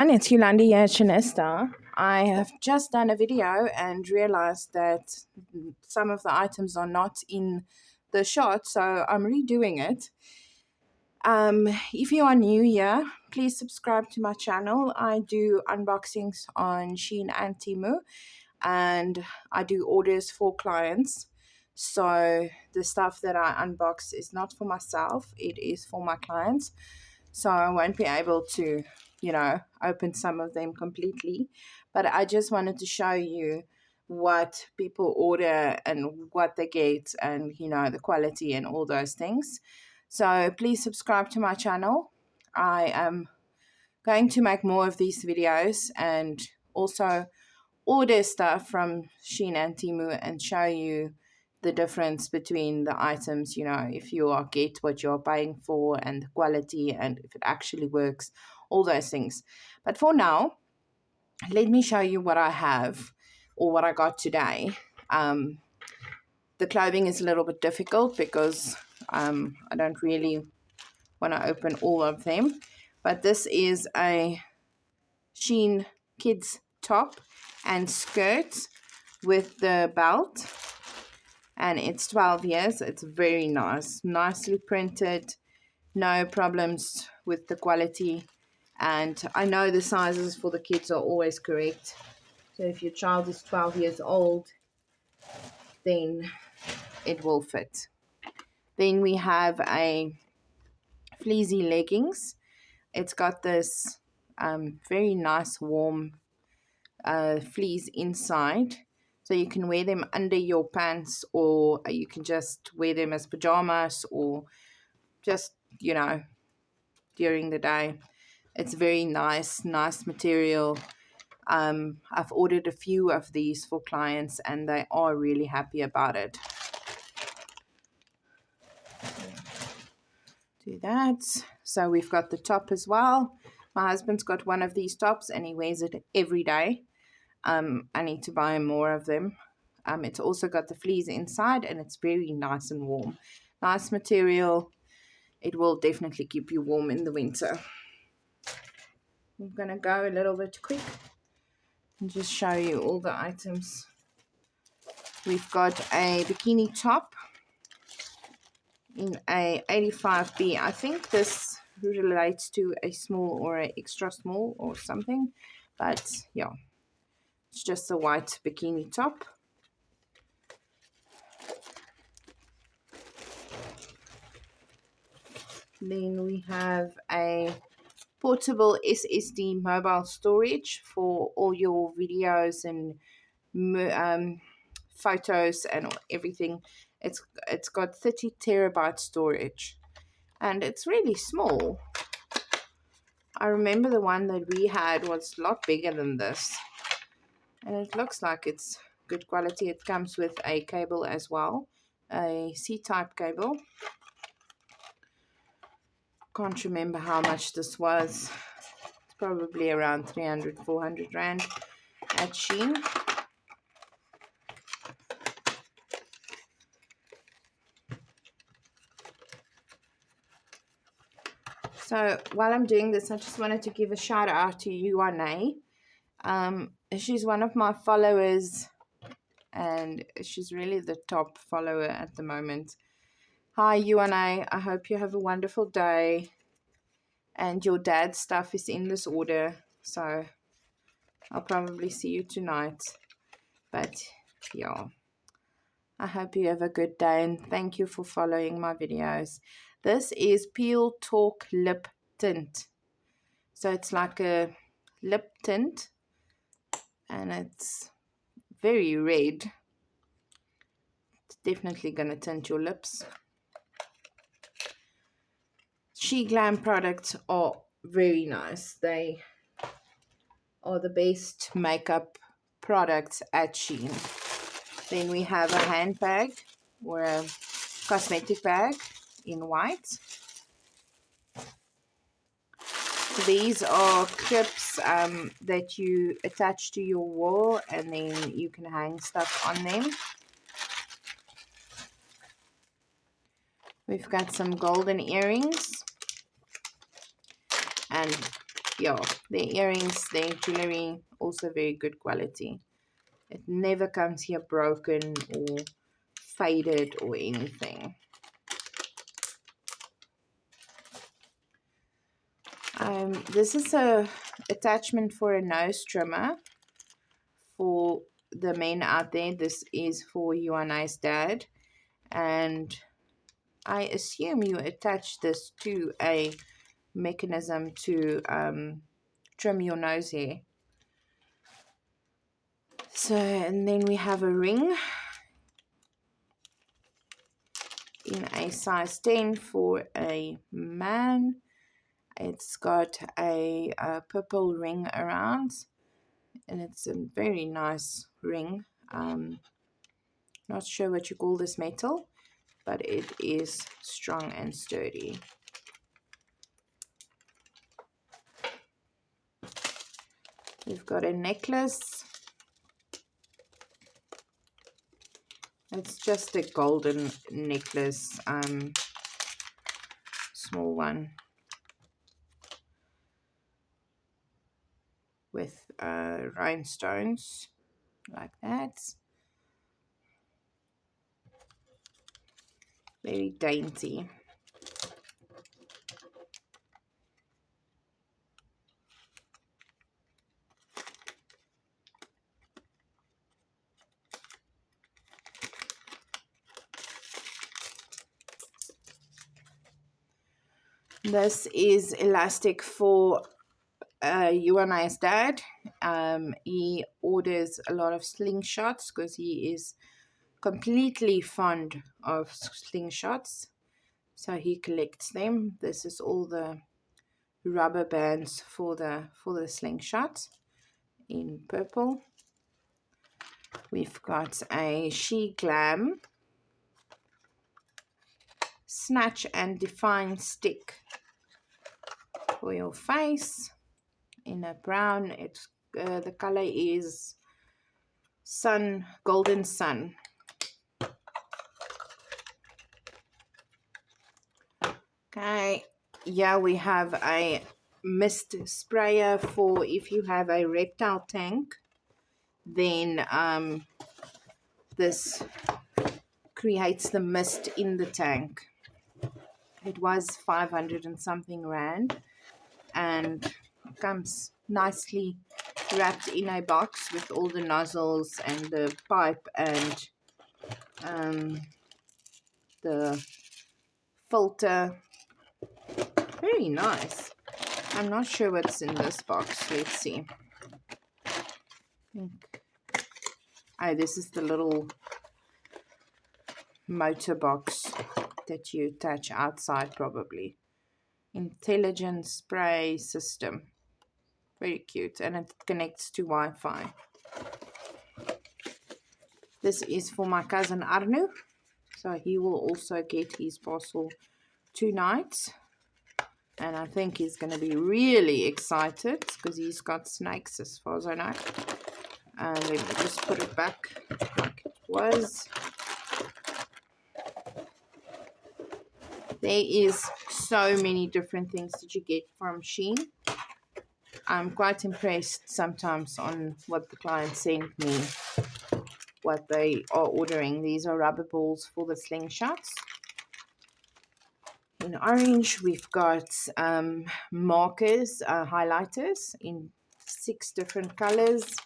And it's Yolandi here, Shanesta. I have just done a video and realized that some of the items are not in the shot, so I'm redoing it. If you are new here, please subscribe to my channel. I do unboxings on Shein and Temu, and I do orders for clients. So the stuff that I unbox is not for myself, it is for my clients. So I won't be able to, open some of them completely. But I just wanted to show you what people order and what they get and, the quality and all those things. So please subscribe to my channel. I am going to make more of these videos and also order stuff from Shein and Temu and show you the difference between the items, if you are get what you're paying for and the quality and if it actually works, all those things. But for now, let me show you what I have or what I got today. The clothing is a little bit difficult because I don't really want to open all of them. But this is a Shein kids top and skirt with the belt, and it's 12 years. It's very nice, nicely printed, no problems with the quality, and I know the sizes for the kids are always correct. So if your child is 12 years old, then it will fit. Then we have a fleecy leggings. It's got this very nice warm fleece inside, so you can wear them under your pants, or you can just wear them as pajamas, or just during the day. It's very nice material. I've ordered a few of these for clients and they are really happy about it. Do that. So we've got the top as well. My husband's got one of these tops and he wears it every day. I need to buy more of them. It's also got the fleece inside and it's very nice and warm. Nice material. It will definitely keep you warm in the winter. I'm going to go a little bit quick and just show you all the items. We've got a bikini top in a 85B. I think this relates to a small or an extra small or something. But yeah, it's just a white bikini top. Then we have a portable SSD mobile storage for all your videos and photos and everything. It's got 30 terabyte storage and it's really small. I remember the one that we had was a lot bigger than this, and it looks like it's good quality. It comes with a cable as well, a C-type cable. Can't remember how much this was. It's probably around 300-400 rand at Shein. So while I'm doing this, I just wanted to give a shout out to Yuane. She's one of my followers and she's really the top follower at the moment. Hi Yuane, I hope you have a wonderful day and your dad's stuff is in this order, so I'll probably see you tonight. But yeah, I hope you have a good day and thank you for following my videos. This is Peel Talk Lip Tint. So it's like a lip tint and it's very red. It's definitely going to tint your lips. She Glam products are very nice. They are the best makeup products at Shein. Then we have a handbag or a cosmetic bag in white. These are clips that you attach to your wall and then you can hang stuff on them. We've got some golden earrings and yeah, their earrings, their jewelry, also very good quality. It never comes here broken or faded or anything. This is a attachment for a nose trimmer for the men out there. This is for you and I's dad, and I assume you attach this to a mechanism to trim your nose hair. So, and then we have a ring in a size 10 for a man. It's got a purple ring around, and it's a very nice ring. Not sure what you call this metal, but it is strong and sturdy. We've got a necklace. It's just a golden necklace, small one with rhinestones like that. Very dainty. This is elastic for you and I's dad. He orders a lot of slingshots because he is completely fond of slingshots, so he collects them. This is all the rubber bands for the slingshot in purple. We've got a She Glam Snatch and Define stick for your face in a brown. It's the color is golden sun. Okay, yeah, we have a mist sprayer for if you have a reptile tank, then this creates the mist in the tank. It was 500 and something rand, and it comes nicely wrapped in a box with all the nozzles and the pipe and the filter. Very nice. I'm not sure what's in this box. Let's see. This is the little motor box that you attach outside, probably. Intelligent spray system. Very cute, and it connects to Wi-Fi. This is for my cousin Arnu, so he will also get his parcel tonight, and I think he's going to be really excited because he's got snakes as far as I know. Let me just put it back like it was. There is so many different things that you get from Shein. I'm quite impressed sometimes on what the client sent me, what they are ordering. These are rubber balls for the slingshots. In orange, we've got markers, highlighters in 6 different colors.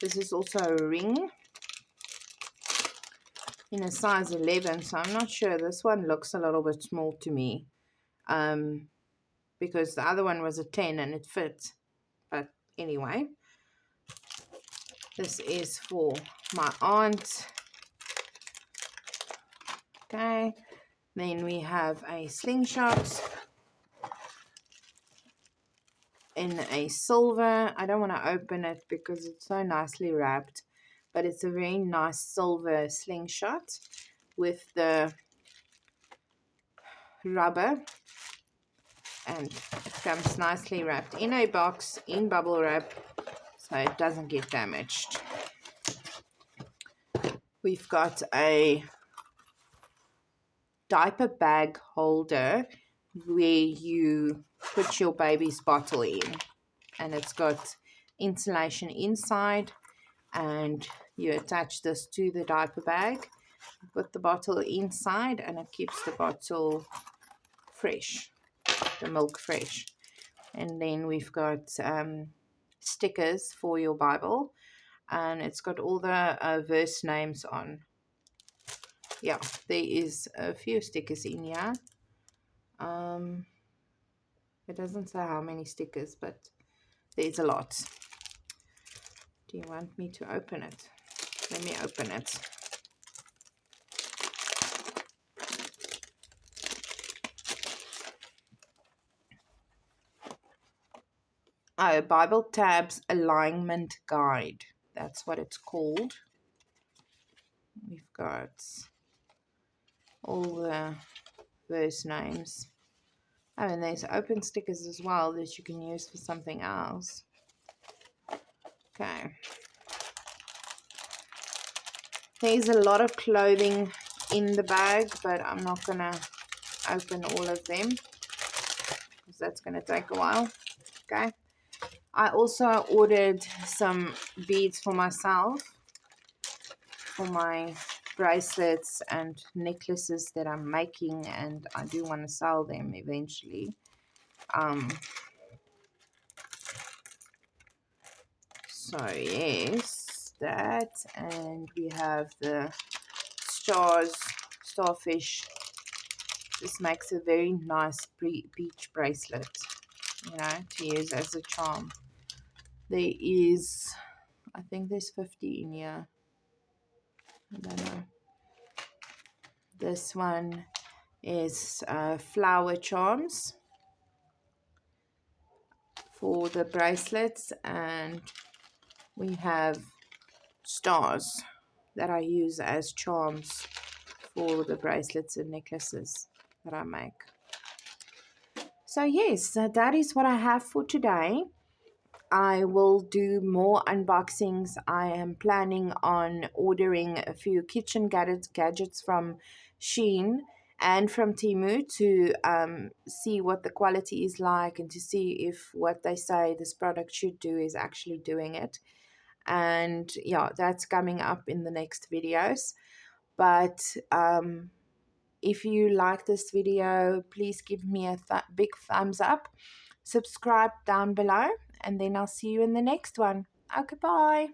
This is also a ring in a size 11, so I'm not sure. This one looks a little bit small to me because the other one was a 10 and it fit. But anyway, this is for my aunt. Okay, then we have a slingshot in a silver. I don't want to open it because it's so nicely wrapped, but it's a very nice silver slingshot with the rubber, and it comes nicely wrapped in a box in bubble wrap so it doesn't get damaged. We've got a diaper bag holder where you put your baby's bottle in. and it's got insulation inside, and you attach this to the diaper bag, put the bottle inside, and it keeps the bottle fresh, the milk fresh. And then we've got stickers for your Bible, and it's got all the verse names on. Yeah, there is a few stickers in here. It doesn't say how many stickers, but there's a lot. Do you want me to open it? Let me open it. Oh, Bible Tabs Alignment Guide. That's what it's called. We've got all the verse names. Oh, and there's open stickers as well that you can use for something else. Okay. There's a lot of clothing in the bag, but I'm not going to open all of them because that's going to take a while. Okay. I also ordered some beads for myself, for my bracelets and necklaces that I'm making, and I do want to sell them eventually. So yes, that, and we have the starfish. This makes a very nice beach bracelet, you know, to use as a charm. There is, I think there's 50 in here. I don't know. This one is flower charms for the bracelets, and we have stars that I use as charms for the bracelets and necklaces that I make. So yes, that is what I have for today. I will do more unboxings. I am planning on ordering a few kitchen gadgets from Shein and from Temu to see what the quality is like, and to see if what they say this product should do is actually doing it. And yeah, that's coming up in the next videos. But if you like this video, please give me a big thumbs up. Subscribe down below, and then I'll see you in the next one. Okay, bye.